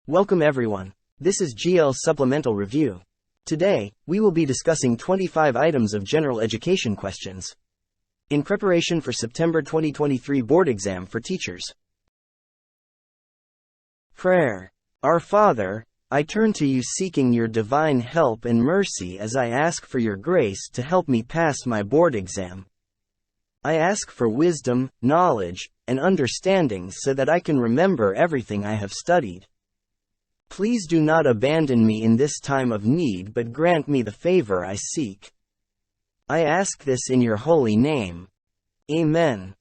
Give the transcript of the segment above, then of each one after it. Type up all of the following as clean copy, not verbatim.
Welcome everyone. This is GL's Supplemental Review. Today, we will be discussing 25 items of general education questions in preparation for September 2023 board exam for teachers. Prayer. Our Father, I turn to you seeking your divine help and mercy as I ask for your grace to help me pass my board exam. I ask for wisdom, knowledge, and understanding so that I can remember everything I have studied. Please do not abandon me in this time of need, but grant me the favor I seek. I ask this in your holy name. Amen.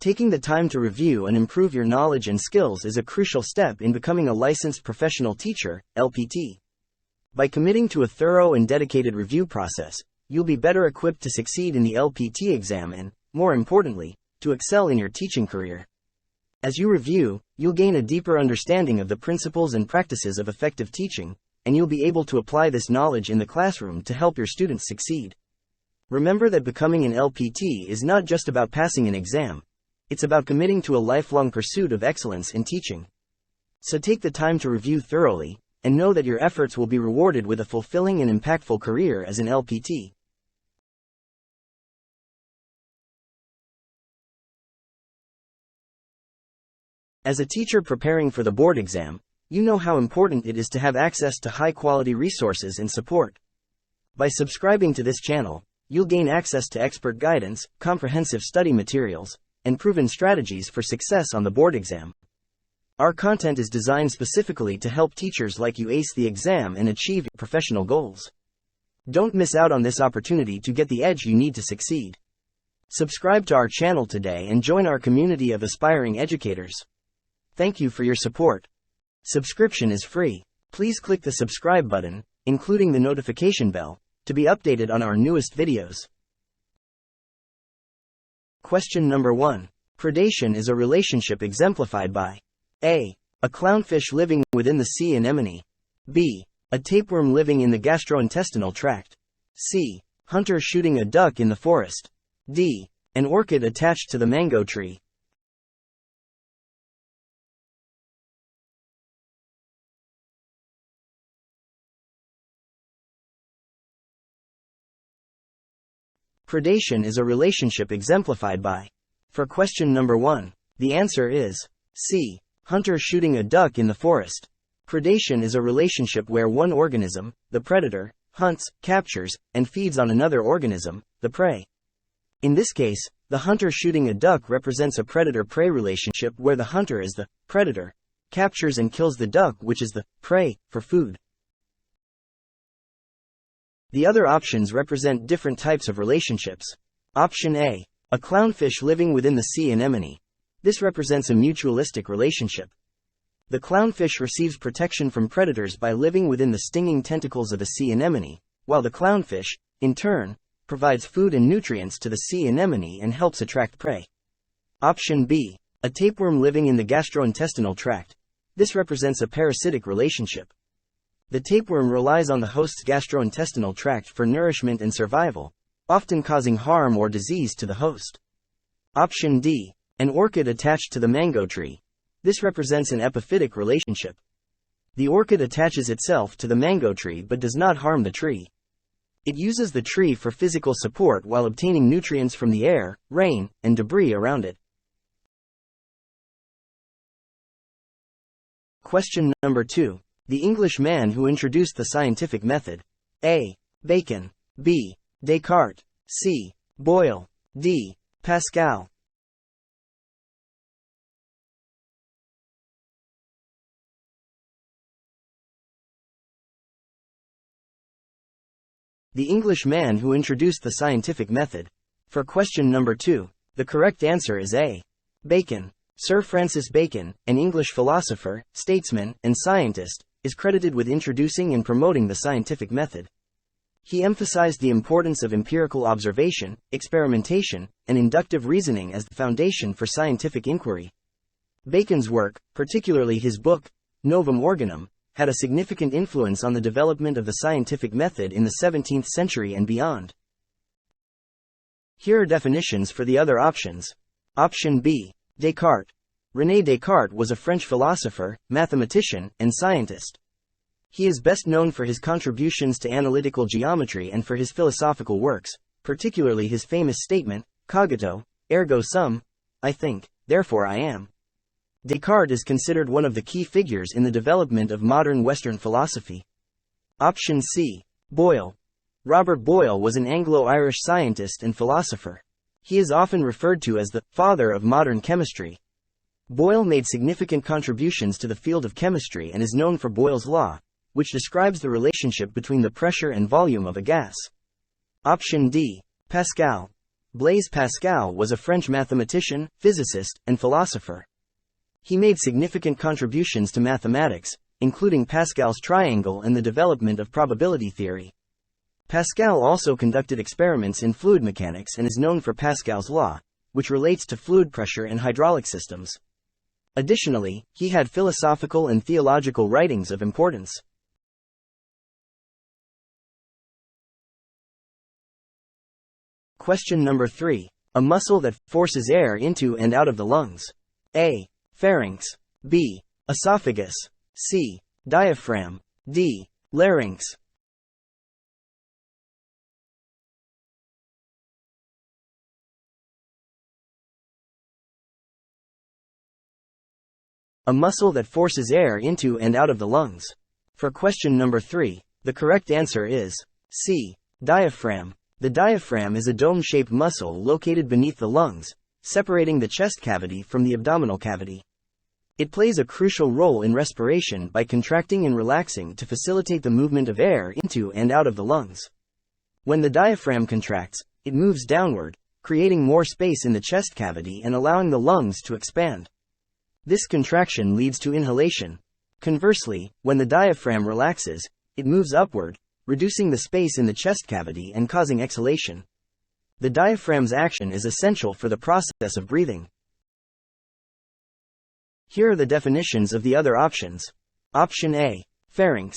Taking the time to review and improve your knowledge and skills is a crucial step in becoming a licensed professional teacher, LPT. By committing to a thorough and dedicated review process, you'll be better equipped to succeed in the LPT exam and, more importantly, to excel in your teaching career. As you review, you'll gain a deeper understanding of the principles and practices of effective teaching, and you'll be able to apply this knowledge in the classroom to help your students succeed. Remember that becoming an LPT is not just about passing an exam. It's about committing to a lifelong pursuit of excellence in teaching. So take the time to review thoroughly, and know that your efforts will be rewarded with a fulfilling and impactful career as an LPT. As a teacher preparing for the board exam, you know how important it is to have access to high-quality resources and support. By subscribing to this channel, you'll gain access to expert guidance, comprehensive study materials, and proven strategies for success on the board exam. Our content is designed specifically to help teachers like you ace the exam and achieve your professional goals. Don't miss out on this opportunity to get the edge you need to succeed. Subscribe to our channel today and join our community of aspiring educators. Thank you for your support. Subscription is free. Please click the subscribe button, including the notification bell, to be updated on our newest videos. Question number 1. Predation is a relationship exemplified by A. A clownfish living within the sea anemone. B. A tapeworm living in the gastrointestinal tract. C. Hunter shooting a duck in the forest. D. An orchid attached to the mango tree. Predation is a relationship exemplified by. For question number 1, the answer is C. Hunter shooting a duck in the forest. Predation is a relationship where one organism, the predator, hunts, captures, and feeds on another organism, the prey. In this case, the hunter shooting a duck represents a predator-prey relationship where the hunter is the predator, captures and kills the duck, which is the prey, for food. The other options represent different types of relationships. Option A. A clownfish living within the sea anemone. This represents a mutualistic relationship. The clownfish receives protection from predators by living within the stinging tentacles of the sea anemone, while the clownfish, in turn, provides food and nutrients to the sea anemone and helps attract prey. Option B. A tapeworm living in the gastrointestinal tract. This represents a parasitic relationship. The tapeworm relies on the host's gastrointestinal tract for nourishment and survival, often causing harm or disease to the host. Option D. An orchid attached to the mango tree. This represents an epiphytic relationship. The orchid attaches itself to the mango tree but does not harm the tree. It uses the tree for physical support while obtaining nutrients from the air, rain, and debris around it. Question number 2. The English man who introduced the scientific method. A. Bacon. B. Descartes. C. Boyle. D. Pascal. The English man who introduced the scientific method. For question number 2, the correct answer is A. Bacon. Sir Francis Bacon, an English philosopher, statesman, and scientist, is credited with introducing and promoting the scientific method. He emphasized the importance of empirical observation, experimentation, and inductive reasoning as the foundation for scientific inquiry. Bacon's work, particularly his book, Novum Organum, had a significant influence on the development of the scientific method in the 17th century and beyond. Here are definitions for the other options. Option B. Descartes. René Descartes was a French philosopher, mathematician, and scientist. He is best known for his contributions to analytical geometry and for his philosophical works, particularly his famous statement, cogito, ergo sum, I think, therefore I am. Descartes is considered one of the key figures in the development of modern Western philosophy. Option C. Boyle. Robert Boyle was an Anglo-Irish scientist and philosopher. He is often referred to as the father of modern chemistry. Boyle made significant contributions to the field of chemistry and is known for Boyle's law, which describes the relationship between the pressure and volume of a gas. Option D. Pascal. Blaise Pascal was a French mathematician, physicist, and philosopher. He made significant contributions to mathematics, including Pascal's triangle and the development of probability theory. Pascal also conducted experiments in fluid mechanics and is known for Pascal's law, which relates to fluid pressure and hydraulic systems. Additionally, he had philosophical and theological writings of importance. Question number 3. A muscle that forces air into and out of the lungs. A. Pharynx. B. Esophagus. C. Diaphragm. D. Larynx. A muscle that forces air into and out of the lungs. For question number 3, the correct answer is C. Diaphragm. The diaphragm is a dome-shaped muscle located beneath the lungs, separating the chest cavity from the abdominal cavity. It plays a crucial role in respiration by contracting and relaxing to facilitate the movement of air into and out of the lungs. When the diaphragm contracts, it moves downward, creating more space in the chest cavity and allowing the lungs to expand. This contraction leads to inhalation. Conversely, when the diaphragm relaxes, it moves upward, reducing the space in the chest cavity and causing exhalation. The diaphragm's action is essential for the process of breathing. Here are the definitions of the other options. Option A. Pharynx.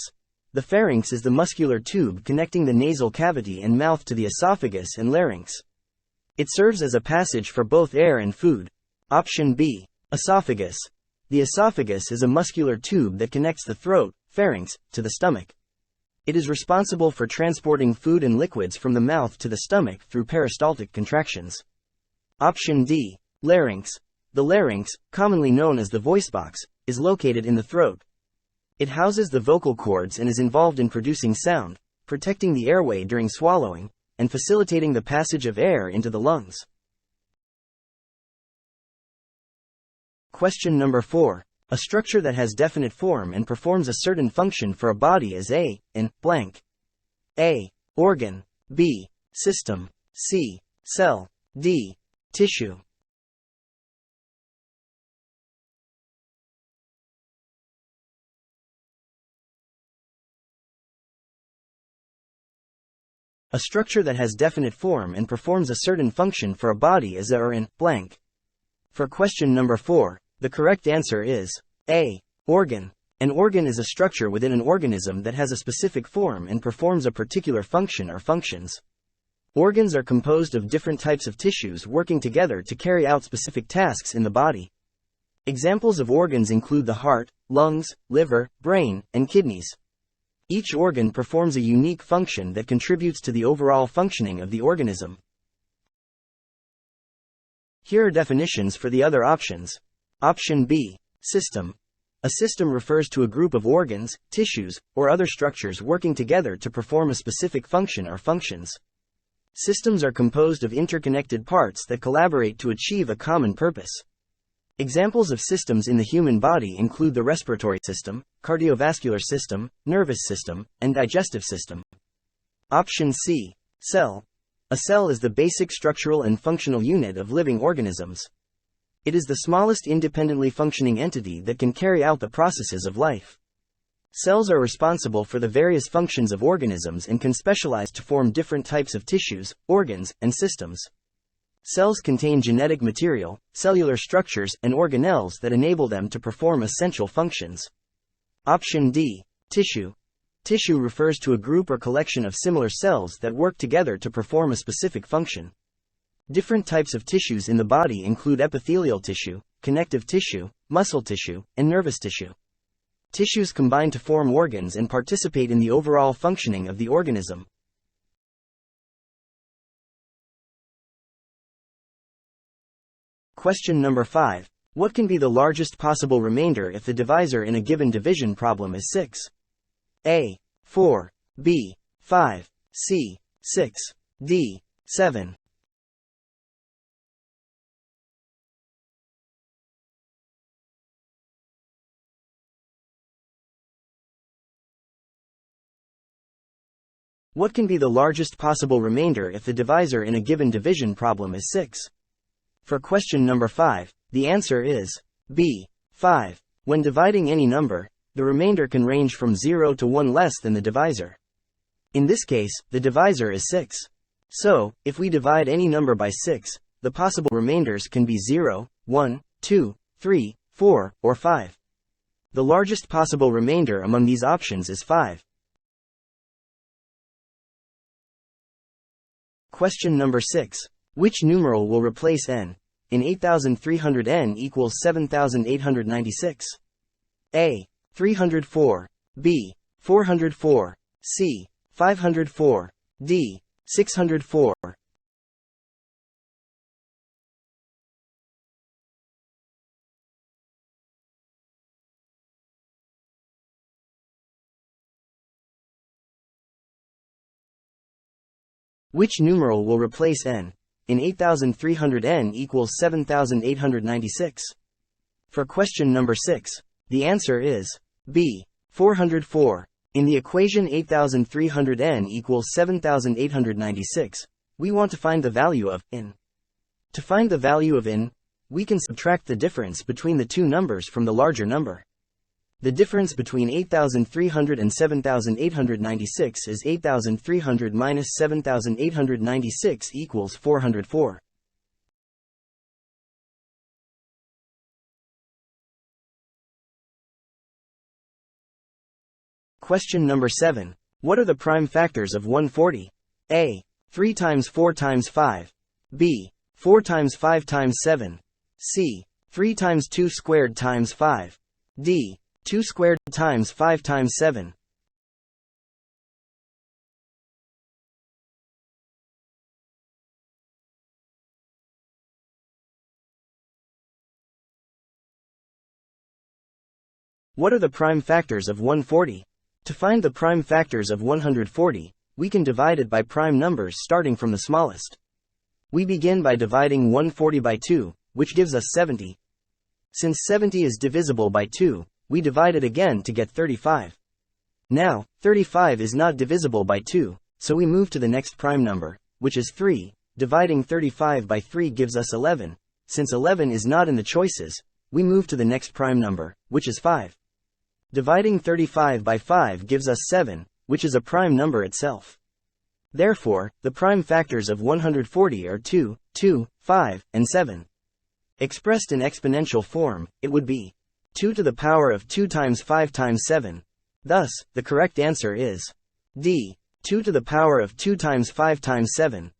The pharynx is the muscular tube connecting the nasal cavity and mouth to the esophagus and larynx. It serves as a passage for both air and food. Option B. Esophagus. The esophagus is a muscular tube that connects the throat, pharynx, to the stomach. It is responsible for transporting food and liquids from the mouth to the stomach through peristaltic contractions. Option D. Larynx. The larynx, commonly known as the voice box, is located in the throat. It houses the vocal cords and is involved in producing sound, protecting the airway during swallowing, and facilitating the passage of air into the lungs. Question number 4. A structure that has definite form and performs a certain function for a body is A. blank. A. Organ. B. System. C. Cell. D. Tissue. A structure that has definite form and performs a certain function for a body is A or blank. For question number 4, the correct answer is A. Organ. An organ is a structure within an organism that has a specific form and performs a particular function or functions. Organs are composed of different types of tissues working together to carry out specific tasks in the body. Examples of organs include the heart, lungs, liver, brain, and kidneys. Each organ performs a unique function that contributes to the overall functioning of the organism. Here are definitions for the other options. Option B. System. A system refers to a group of organs, tissues, or other structures working together to perform a specific function or functions. Systems are composed of interconnected parts that collaborate to achieve a common purpose. Examples of systems in the human body include the respiratory system, cardiovascular system, nervous system, and digestive system. Option C. Cell. A cell is the basic structural and functional unit of living organisms. It is the smallest independently functioning entity that can carry out the processes of life. Cells are responsible for the various functions of organisms and can specialize to form different types of tissues, organs, and systems. Cells contain genetic material, cellular structures, and organelles that enable them to perform essential functions. Option D. Tissue. Tissue refers to a group or collection of similar cells that work together to perform a specific function. Different types of tissues in the body include epithelial tissue, connective tissue, muscle tissue, and nervous tissue. Tissues combine to form organs and participate in the overall functioning of the organism. Question number 5. What can be the largest possible remainder if the divisor in a given division problem is 6? A. 4. B. 5. C. 6. D. 7. What can be the largest possible remainder if the divisor in a given division problem is 6? For question number 5, the answer is B. 5. When dividing any number, the remainder can range from 0 to 1 less than the divisor. In this case, the divisor is 6. So, if we divide any number by 6, the possible remainders can be 0, 1, 2, 3, 4, or 5. The largest possible remainder among these options is 5. Question number 6. Which numeral will replace n in 8300 n equals 7896? A. 304. B. 404. C. 504. D. 604. Which numeral will replace n in 8300 n equals 7896? For question number 6, the answer is B. 404. In the equation 8300 n equals 7896, we want to find the value of n. To find the value of n, we can subtract the difference between the two numbers from the larger number. The difference between 8300 and 7896 is 8300 minus 7896 equals 404. Question number 7. What are the prime factors of 140? A. 3 times 4 times 5. B. 4 times 5 times 7. C. 3 times 2 squared times 5. D. 2 squared times 5 times 7. What are the prime factors of 140? To find the prime factors of 140, we can divide it by prime numbers starting from the smallest. We begin by dividing 140 by 2, which gives us 70. Since 70 is divisible by 2, we divide it again to get 35. Now, 35 is not divisible by 2, so we move to the next prime number, which is 3. Dividing 35 by 3 gives us 11. Since 11 is not in the choices, we move to the next prime number, which is 5. Dividing 35 by 5 gives us 7, which is a prime number itself. Therefore, the prime factors of 140 are 2, 2, 5, and 7. Expressed in exponential form, it would be 2 to the power of 2 times 5 times 7. Thus, the correct answer is D. 2 to the power of 2 times 5 times 7.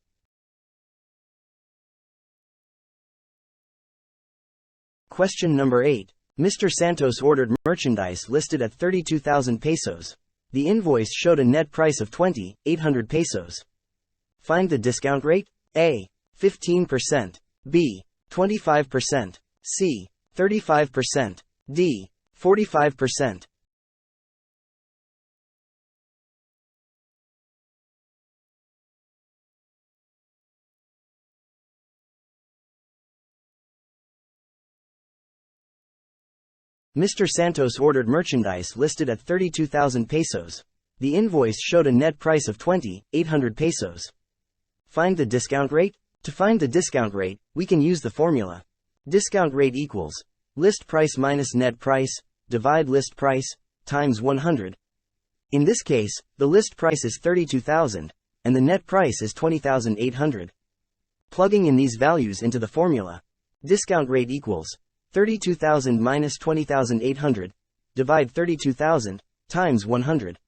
Question number 8. Mr. Santos ordered merchandise listed at 32,000 pesos. The invoice showed a net price of 2,800 pesos. Find the discount rate. A. 15%. B. 25%. C. 35%. D. 45%. Mr. Santos ordered merchandise listed at 32,000 pesos. The invoice showed a net price of 2,800 pesos. Find the discount rate. To find the discount rate, we can use the formula. Discount rate equals list price minus net price, divide list price, times 100. In this case, the list price is 32,000, and the net price is 20,800. Plugging in these values into the formula, discount rate equals 32,000 minus 20,800, divide 32,000, times 100,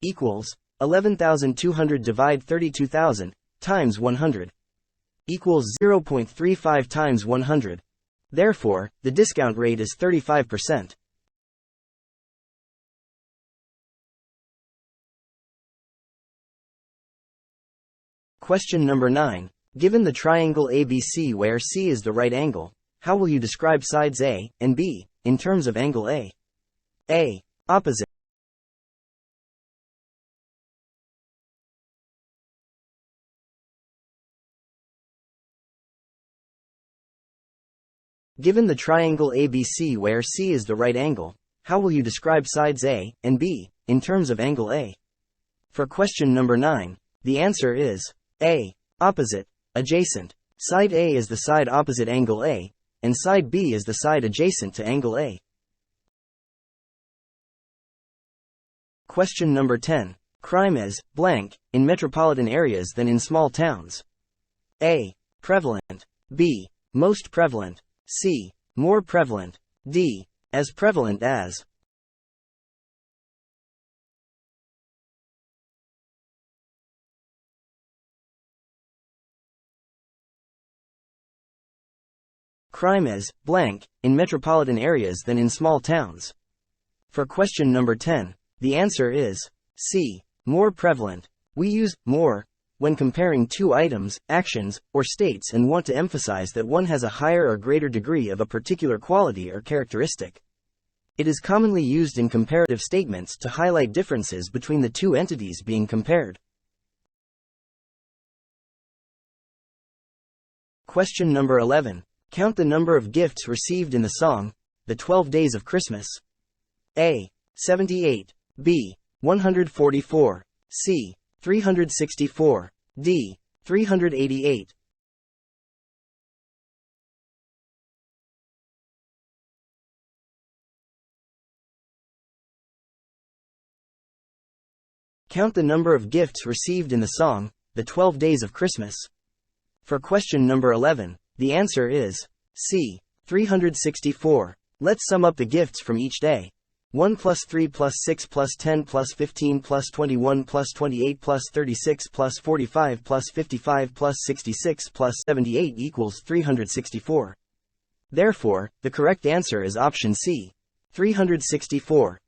equals 11,200 divide 32,000, times 100, equals 0.35 times 100. Therefore, the discount rate is 35%. Question number 9. Given the triangle ABC where C is the right angle, how will you describe sides A and B in terms of angle A? A. Opposite. Given the triangle ABC where C is the right angle, how will you describe sides A and B in terms of angle A? For question number 9, the answer is A. Opposite. Adjacent. Side A is the side opposite angle A, and side B is the side adjacent to angle A. Question number 10. Crime is blank in metropolitan areas than in small towns. A. Prevalent. B. Most prevalent. C. More prevalent. D. As prevalent as. Crime is blank in metropolitan areas than in small towns. For question number 10, the answer is C. More prevalent. We use more when comparing two items, actions, or states and want to emphasize that one has a higher or greater degree of a particular quality or characteristic. It is commonly used in comparative statements to highlight differences between the two entities being compared. Question number 11. Count the number of gifts received in the song, The 12 Days of Christmas. A. 78. B. 144. C. 364. D. 388. Count the number of gifts received in the song, The 12 Days of Christmas. For question number 11, the answer is C. 364. Let's sum up the gifts from each day. 1 plus 3 plus 6 plus 10 plus 15 plus 21 plus 28 plus 36 plus 45 plus 55 plus 66 plus 78 equals 364. Therefore, the correct answer is option C. 364.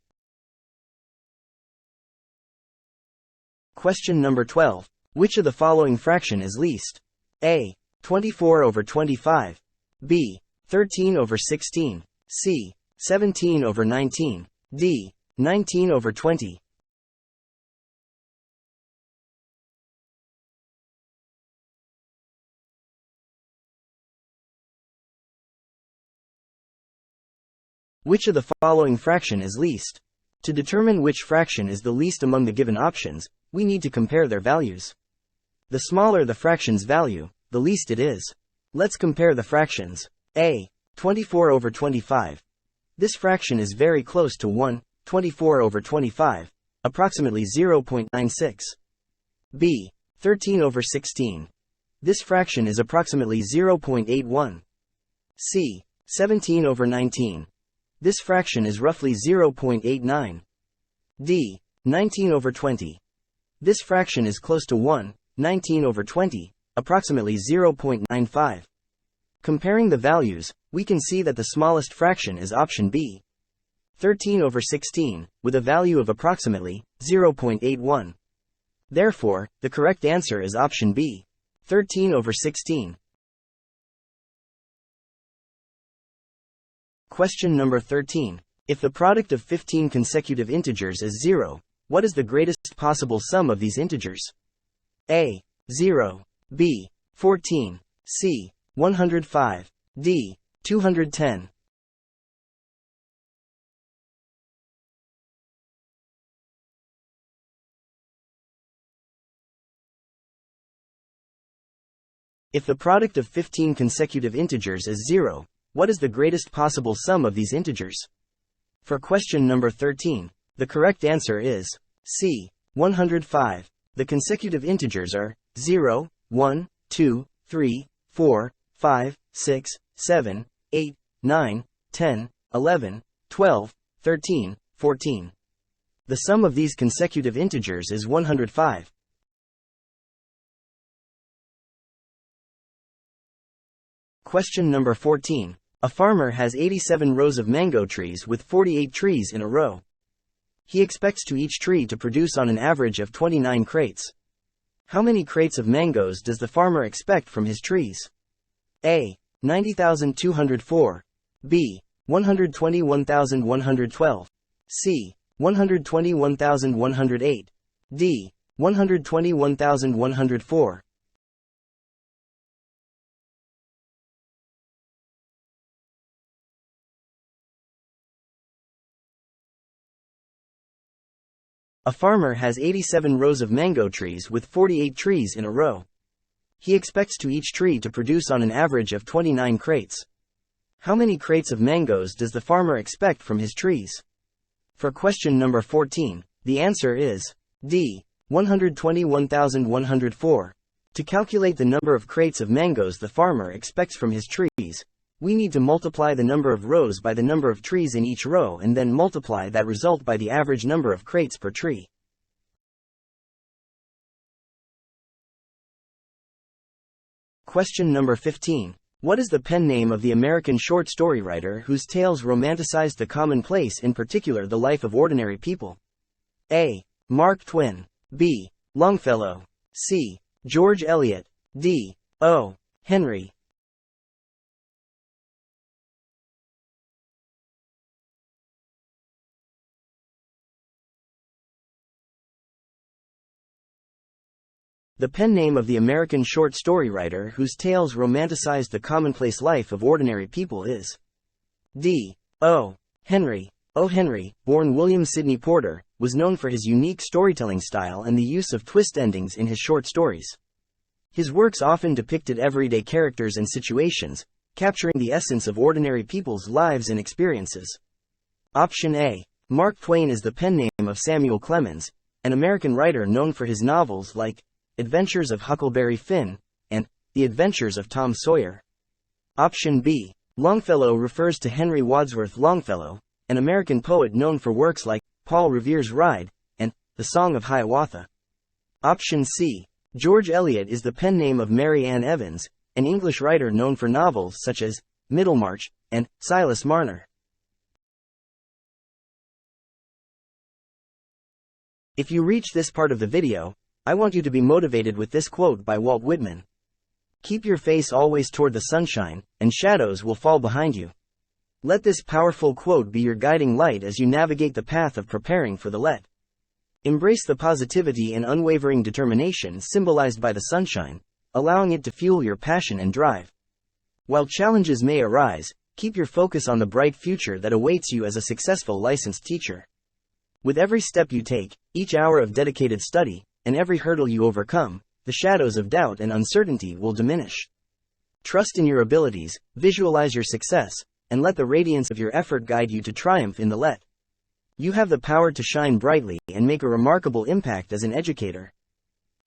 Question number 12. Which of the following fraction is least? A. 24 over 25. B. 13 over 16. C. 17 over 19. D. 19 over 20. Which of the following fraction is least? To determine which fraction is the least among the given options, we need to compare their values. The smaller the fraction's value, the least it is. Let's compare the fractions. A. 24 over 25. This fraction is very close to 1, 24 over 25, approximately 0.96. B. 13 over 16. This fraction is approximately 0.81. C. 17 over 19. This fraction is roughly 0.89. D. 19 over 20. This fraction is close to 1, 19 over 20, approximately 0.95. Comparing the values, we can see that the smallest fraction is option B. 13 over 16, with a value of approximately 0.81. Therefore, the correct answer is option B. 13 over 16. Question number 13. If the product of 15 consecutive integers is 0, what is the greatest possible sum of these integers? A. 0. B. 14. C. 105. D. 210. If the product of 15 consecutive integers is 0, what is the greatest possible sum of these integers? For question number 13, the correct answer is C. 105. The consecutive integers are 0, 1, 2, 3, 4, 5, 6, 7, 8, 9, 10, 11, 12, 13, 14. The sum of these consecutive integers is 105. Question number 14. A farmer has 87 rows of mango trees with 48 trees in a row. He expects to each tree to produce on an average of 29 crates. How many crates of mangoes does the farmer expect from his trees? A. 90,204. B. 121,112. C. 121,108. D. 121,104. A farmer has 87 rows of mango trees with 48 trees in a row. He expects to each tree to produce on an average of 29 crates. How many crates of mangoes does the farmer expect from his trees? For question number 14, the answer is D. 121,104. To calculate the number of crates of mangoes the farmer expects from his trees, we need to multiply the number of rows by the number of trees in each row and then multiply that result by the average number of crates per tree. Question number 15. What is the pen name of the American short story writer whose tales romanticized the commonplace, in particular the life of ordinary people? A. Mark Twain. B. Longfellow. C. George Eliot. D. O. Henry. The pen name of the American short story writer whose tales romanticized the commonplace life of ordinary people is D. O. Henry. O. Henry, born William Sidney Porter, was known for his unique storytelling style and the use of twist endings in his short stories. His works often depicted everyday characters and situations, capturing the essence of ordinary people's lives and experiences. Option A. Mark Twain is the pen name of Samuel Clemens, an American writer known for his novels like Adventures of Huckleberry Finn and The Adventures of Tom Sawyer. Option B. Longfellow refers to Henry Wadsworth Longfellow, an American poet known for works like Paul Revere's Ride and The Song of Hiawatha. Option C. George Eliot is the pen name of Mary Ann Evans, an English writer known for novels such as Middlemarch and Silas Marner. If you reach this part of the video, I want you to be motivated with this quote by Walt Whitman. Keep your face always toward the sunshine, and shadows will fall behind you. Let this powerful quote be your guiding light as you navigate the path of preparing for the let. Embrace the positivity and unwavering determination symbolized by the sunshine, allowing it to fuel your passion and drive. While challenges may arise, keep your focus on the bright future that awaits you as a successful licensed teacher. With every step you take, each hour of dedicated study, and every hurdle you overcome, the shadows of doubt and uncertainty will diminish. Trust in your abilities, visualize your success, and let the radiance of your effort guide you to triumph in the let. You have the power to shine brightly and make a remarkable impact as an educator.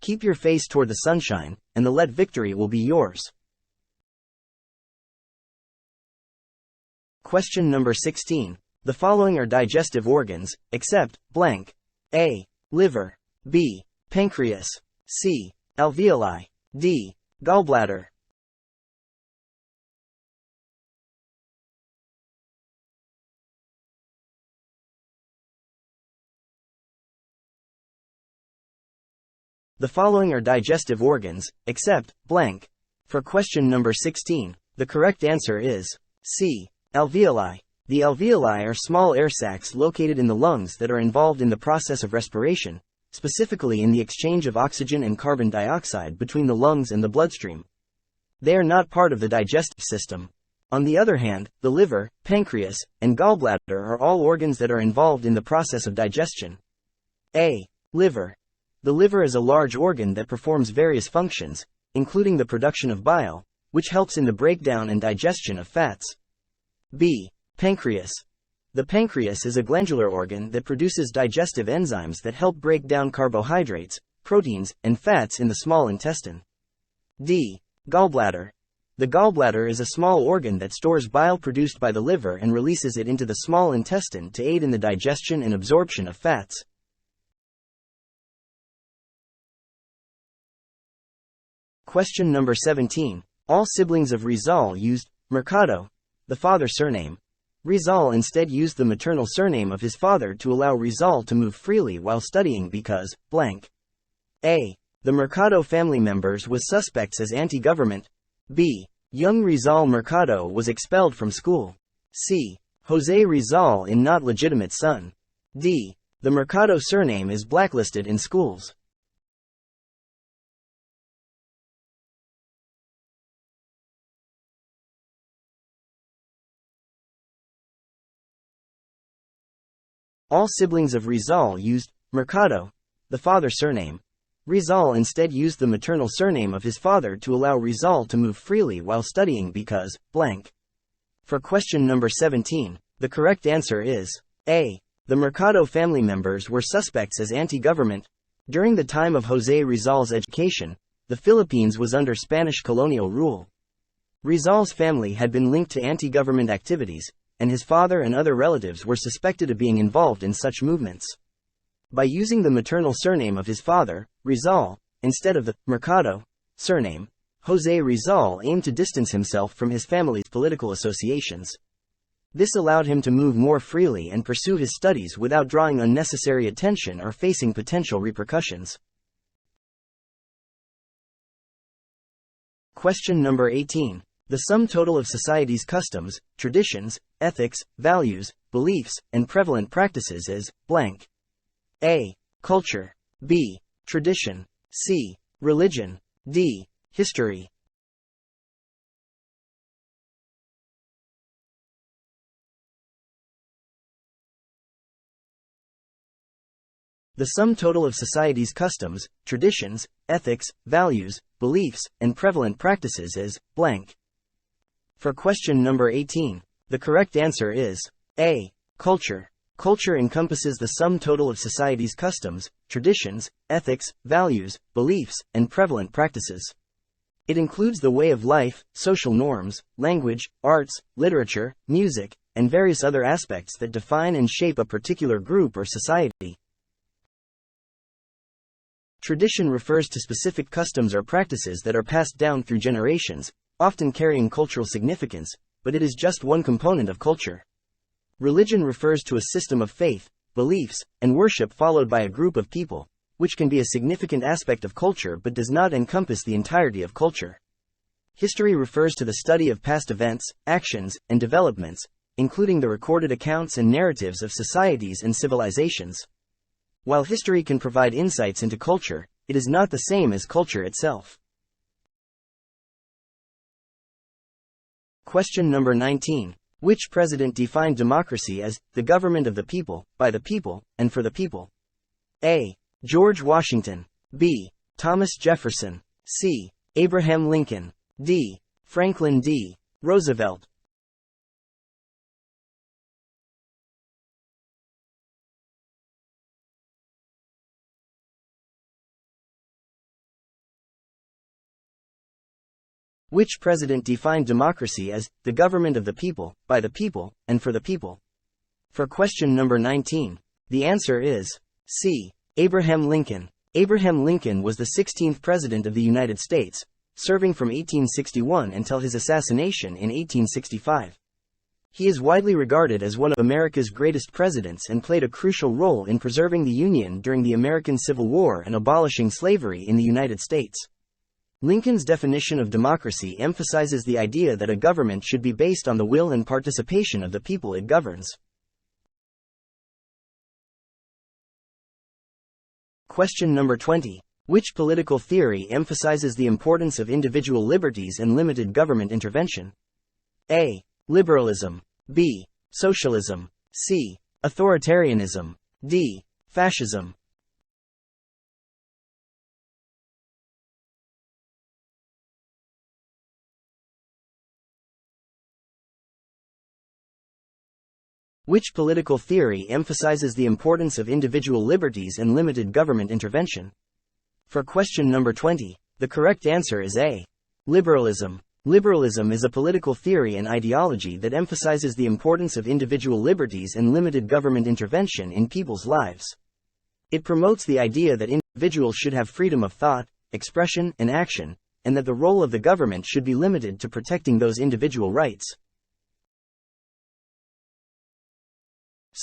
Keep your face toward the sunshine, and the let victory will be yours. Question number 16. The following are digestive organs, except blank. A. Liver. B. Pancreas. C. Alveoli. D. Gallbladder. The following are digestive organs, except blank. For question number 16, the correct answer is C. Alveoli. The alveoli are small air sacs located in the lungs that are involved in the process of respiration, specifically in the exchange of oxygen and carbon dioxide between the lungs and the bloodstream. They are not part of the digestive system. On the other hand, the liver, pancreas, and gallbladder are all organs that are involved in the process of digestion. A. Liver. The liver is a large organ that performs various functions, including the production of bile, which helps in the breakdown and digestion of fats. B. Pancreas. The pancreas is a glandular organ that produces digestive enzymes that help break down carbohydrates, proteins, and fats in the small intestine. D. Gallbladder. The gallbladder is a small organ that stores bile produced by the liver and releases it into the small intestine to aid in the digestion and absorption of fats. Question number 17. All siblings of Rizal used Mercado. the father's surname. Rizal instead used the maternal surname of his father to allow Rizal to move freely while studying because, blank. A. The Mercado family members was suspects as anti-government. B. Young Rizal Mercado was expelled from school. C. Jose Rizal in not legitimate son. D. The Mercado surname is blacklisted in schools. All siblings of Rizal used Mercado, the father's surname. Rizal instead used the maternal surname of his father to allow Rizal to move freely while studying because, blank. For question number 17, the correct answer is A. The Mercado family members were suspects as anti-government. During the time of Jose Rizal's education, the Philippines was under Spanish colonial rule. Rizal's family had been linked to anti-government activities, and his father and other relatives were suspected of being involved in such movements. By using the maternal surname of his father, Rizal, instead of the Mercado surname, Jose Rizal aimed to distance himself from his family's political associations. This allowed him to move more freely and pursue his studies without drawing unnecessary attention or facing potential repercussions. Question number 18. The sum total of society's customs, traditions, ethics, values, beliefs, and prevalent practices is blank. A. Culture. B. Tradition. C. Religion. D. History. The sum total of society's customs, traditions, ethics, values, beliefs, and prevalent practices is blank. For question number 18, the correct answer is A. Culture. Culture encompasses the sum total of society's customs, traditions, ethics, values, beliefs, and prevalent practices. It includes the way of life, social norms, language, arts, literature, music, and various other aspects that define and shape a particular group or society. Tradition refers to specific customs or practices that are passed down through generations, often carrying cultural significance, but it is just one component of culture. Religion refers to a system of faith, beliefs, and worship followed by a group of people, which can be a significant aspect of culture but does not encompass the entirety of culture. History refers to the study of past events, actions, and developments, including the recorded accounts and narratives of societies and civilizations. While history can provide insights into culture, it is not the same as culture itself. Question number 19. Which president defined democracy as the government of the people, by the people, and for the people? A. George Washington. B. Thomas Jefferson. C. Abraham Lincoln. D. Franklin D. Roosevelt. Which president defined democracy as the government of the people, by the people, and for the people? For question number 19, the answer is C. Abraham Lincoln. Abraham Lincoln was the 16th President of the United States, serving from 1861 until his assassination in 1865. He is widely regarded as one of America's greatest presidents and played a crucial role in preserving the Union during the American Civil War and abolishing slavery in the United States. Lincoln's definition of democracy emphasizes the idea that a government should be based on the will and participation of the people it governs. Question number 20. Which political theory emphasizes the importance of individual liberties and limited government intervention? A. Liberalism. B. Socialism. C. Authoritarianism. D. Fascism. Which political theory emphasizes the importance of individual liberties and limited government intervention? For question number 20, the correct answer is A. Liberalism. Liberalism is a political theory and ideology that emphasizes the importance of individual liberties and limited government intervention in people's lives. It promotes the idea that individuals should have freedom of thought, expression, and action, and that the role of the government should be limited to protecting those individual rights.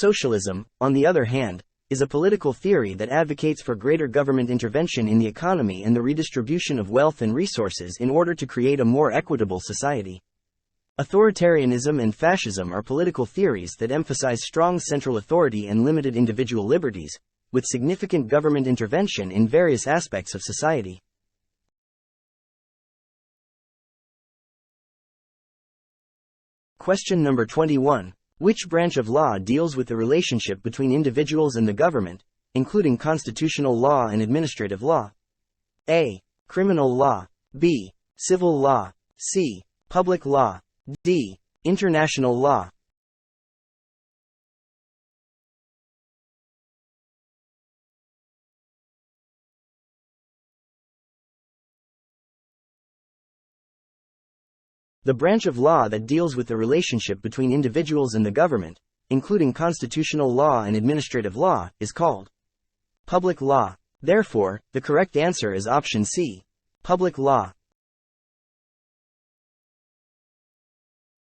Socialism, on the other hand, is a political theory that advocates for greater government intervention in the economy and the redistribution of wealth and resources in order to create a more equitable society. Authoritarianism and fascism are political theories that emphasize strong central authority and limited individual liberties, with significant government intervention in various aspects of society. Question number 21. Which branch of law deals with the relationship between individuals and the government, including constitutional law and administrative law? A. Criminal law. B. Civil law. C. Public law. D. International law. The branch of law that deals with the relationship between individuals and the government, including constitutional law and administrative law, is called public law. Therefore, the correct answer is option C, public law.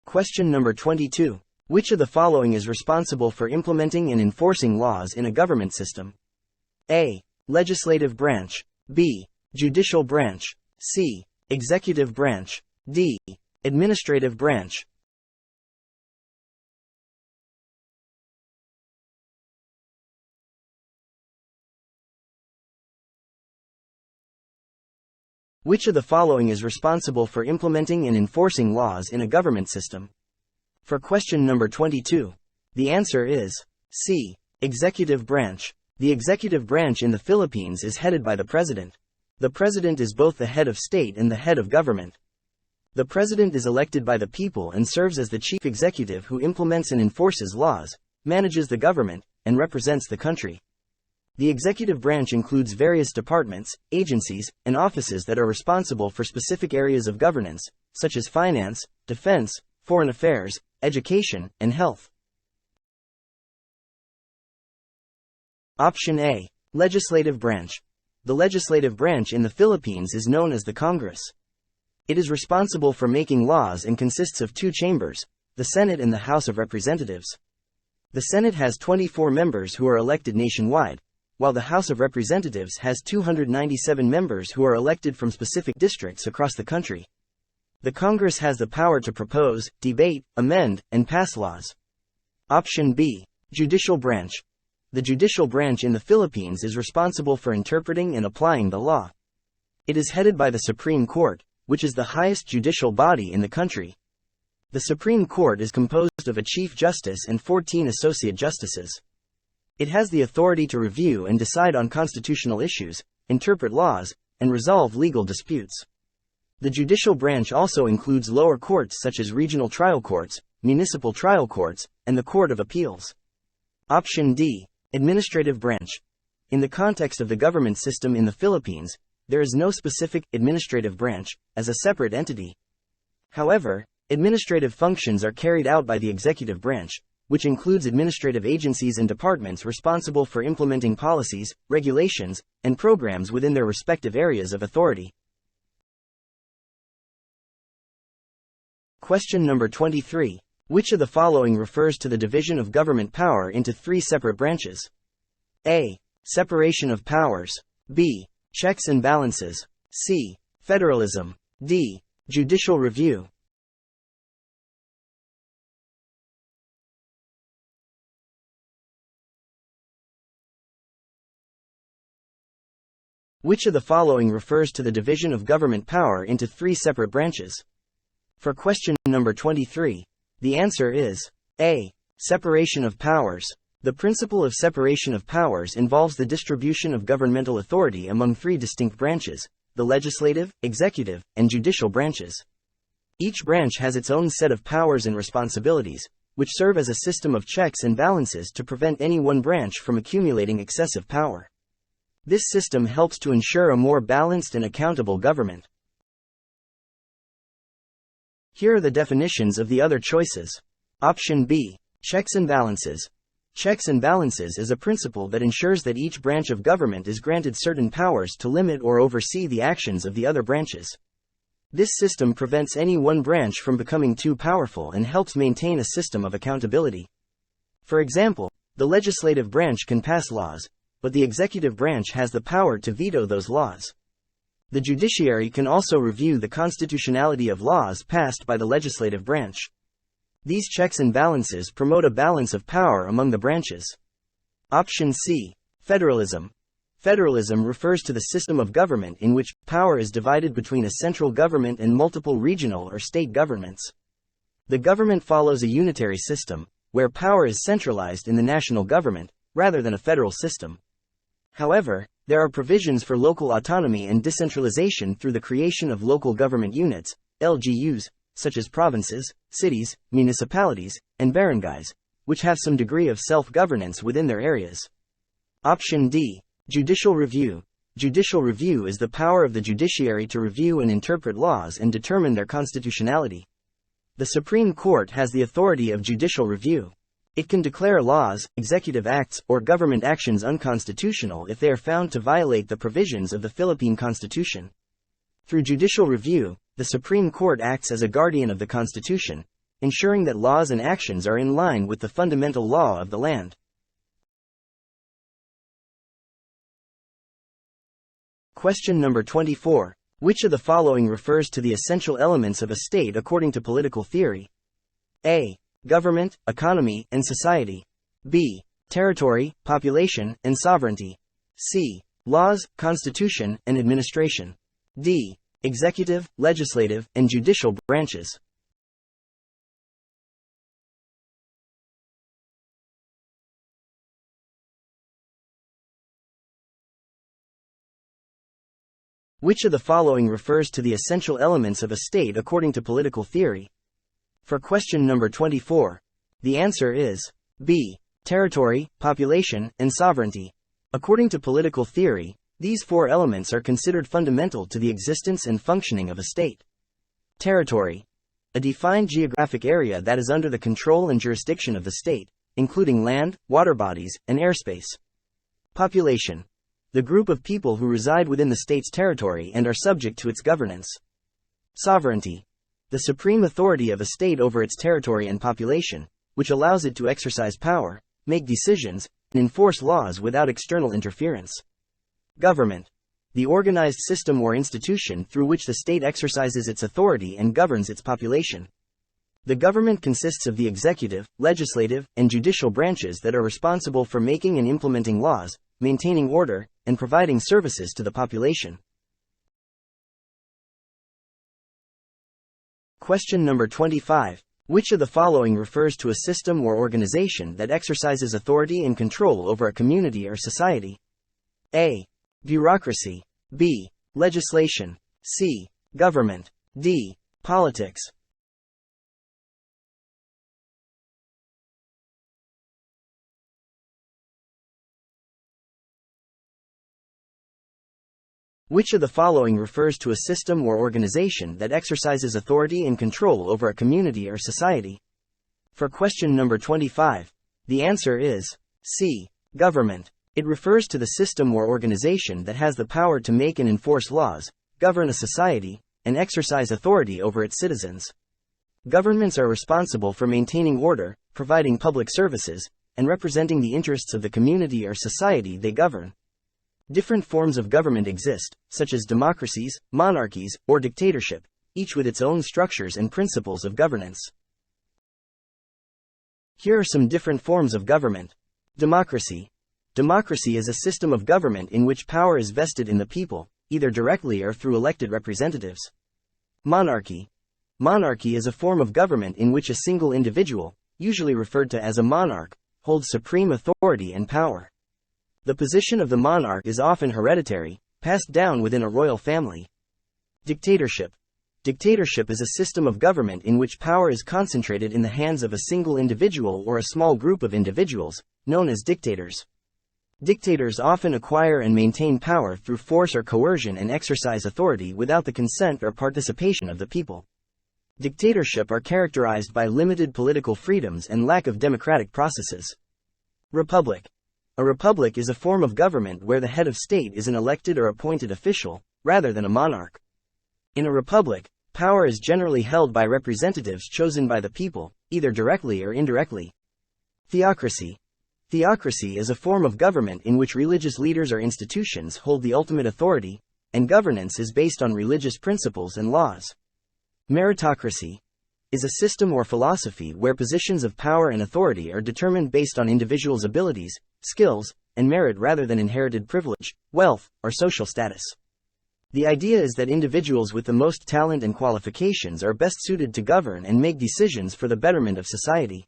Question number 22. Which of the following is responsible for implementing and enforcing laws in a government system? A. Legislative branch. B. Judicial branch. C. Executive branch. D. Administrative branch. Which of the following is responsible for implementing and enforcing laws in a government system? For question number 22, the answer is C. Executive branch. The executive branch in the Philippines is headed by the president. The president is both the head of state and the head of government. The president is elected by the people and serves as the chief executive who implements and enforces laws, manages the government, and represents the country. The executive branch includes various departments, agencies, and offices that are responsible for specific areas of governance, such as finance, defense, foreign affairs, education, and health. Option A. Legislative branch. The legislative branch in the Philippines is known as the Congress. It is responsible for making laws and consists of two chambers, the Senate and the House of Representatives. The Senate has 24 members who are elected nationwide, while the House of Representatives has 297 members who are elected from specific districts across the country. The Congress has the power to propose, debate, amend, and pass laws. Option B. Judicial branch. The judicial branch in the Philippines is responsible for interpreting and applying the law. It is headed by the Supreme Court, which is the highest judicial body in the country. The Supreme Court is composed of a Chief Justice and 14 Associate Justices. It has the authority to review and decide on constitutional issues, interpret laws, and resolve legal disputes. The judicial branch also includes lower courts such as regional trial courts, municipal trial courts, and the Court of Appeals. Option D. Administrative branch. In the context of the government system in the Philippines, there is no specific administrative branch as a separate entity. However, administrative functions are carried out by the executive branch, which includes administrative agencies and departments responsible for implementing policies, regulations, and programs within their respective areas of authority. Question number 23. Which of the following refers to the division of government power into three separate branches? A. Separation of powers. B. Checks and balances. C. Federalism. D. Judicial review. Which of the following refers to the division of government power into three separate branches? For question number 23, the answer is A. Separation of powers. The principle of separation of powers involves the distribution of governmental authority among three distinct branches, the legislative, executive, and judicial branches. Each branch has its own set of powers and responsibilities, which serve as a system of checks and balances to prevent any one branch from accumulating excessive power. This system helps to ensure a more balanced and accountable government. Here are the definitions of the other choices. Option B. Checks and balances. Checks and balances is a principle that ensures that each branch of government is granted certain powers to limit or oversee the actions of the other branches. This system prevents any one branch from becoming too powerful and helps maintain a system of accountability. For example, the legislative branch can pass laws, but the executive branch has the power to veto those laws. The judiciary can also review the constitutionality of laws passed by the legislative branch. These checks and balances promote a balance of power among the branches. Option C. Federalism. Federalism refers to the system of government in which power is divided between a central government and multiple regional or state governments. The government follows a unitary system, where power is centralized in the national government, rather than a federal system. However, there are provisions for local autonomy and decentralization through the creation of local government units, LGUs, such as provinces, cities, municipalities, and barangays, which have some degree of self-governance within their areas. Option D. Judicial review. Judicial review is the power of the judiciary to review and interpret laws and determine their constitutionality. The Supreme Court has the authority of judicial review. It can declare laws, executive acts, or government actions unconstitutional if they are found to violate the provisions of the Philippine Constitution. Through judicial review, the Supreme Court acts as a guardian of the Constitution, ensuring that laws and actions are in line with the fundamental law of the land. Question number 24. Which of the following refers to the essential elements of a state according to political theory? A. Government, economy, and society. B. Territory, population, and sovereignty. C. Laws, constitution, and administration. D. Executive, legislative, and judicial branches. Which of the following refers to the essential elements of a state according to political theory? For question number 24, the answer is B. Territory, population, and sovereignty. According to political theory, these four elements are considered fundamental to the existence and functioning of a state. Territory. A defined geographic area that is under the control and jurisdiction of the state, including land, water bodies, and airspace. Population. The group of people who reside within the state's territory and are subject to its governance. Sovereignty. The supreme authority of a state over its territory and population, which allows it to exercise power, make decisions, and enforce laws without external interference. Government. The organized system or institution through which the state exercises its authority and governs its population. The government consists of the executive, legislative, and judicial branches that are responsible for making and implementing laws, maintaining order, and providing services to the population. Question number 25. Which of the following refers to a system or organization that exercises authority and control over a community or society? A. Bureaucracy. B. Legislation. C. Government. D. Politics. Which of the following refers to a system or organization that exercises authority and control over a community or society? For question number 25, the answer is C. Government. It refers to the system or organization that has the power to make and enforce laws, govern a society, and exercise authority over its citizens. Governments are responsible for maintaining order, providing public services, and representing the interests of the community or society they govern. Different forms of government exist, such as democracies, monarchies, or dictatorship, each with its own structures and principles of governance. Here are some different forms of government. Democracy. Democracy is a system of government in which power is vested in the people, either directly or through elected representatives. Monarchy. Monarchy is a form of government in which a single individual, usually referred to as a monarch, holds supreme authority and power. The position of the monarch is often hereditary, passed down within a royal family. Dictatorship. Dictatorship is a system of government in which power is concentrated in the hands of a single individual or a small group of individuals, known as dictators. Dictators often acquire and maintain power through force or coercion and exercise authority without the consent or participation of the people. Dictatorship are characterized by limited political freedoms and lack of democratic processes. Republic. A republic is a form of government where the head of state is an elected or appointed official, rather than a monarch. In a republic, power is generally held by representatives chosen by the people, either directly or indirectly. Theocracy. Theocracy is a form of government in which religious leaders or institutions hold the ultimate authority, and governance is based on religious principles and laws. Meritocracy is a system or philosophy where positions of power and authority are determined based on individuals' abilities, skills, and merit rather than inherited privilege, wealth, or social status. The idea is that individuals with the most talent and qualifications are best suited to govern and make decisions for the betterment of society.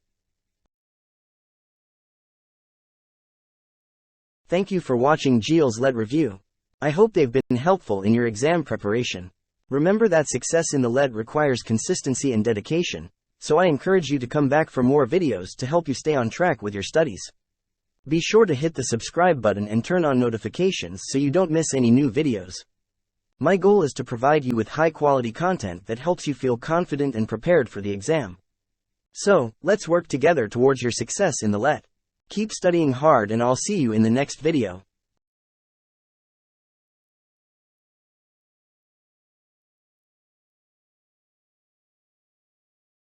Thank you for watching Gilles Let Review. I hope they've been helpful in your exam preparation. Remember that success in the Let requires consistency and dedication, so I encourage you to come back for more videos to help you stay on track with your studies. Be sure to hit the subscribe button and turn on notifications so you don't miss any new videos. My goal is to provide you with high-quality content that helps you feel confident and prepared for the exam. So, let's work together towards your success in the Let. Keep studying hard and I'll see you in the next video.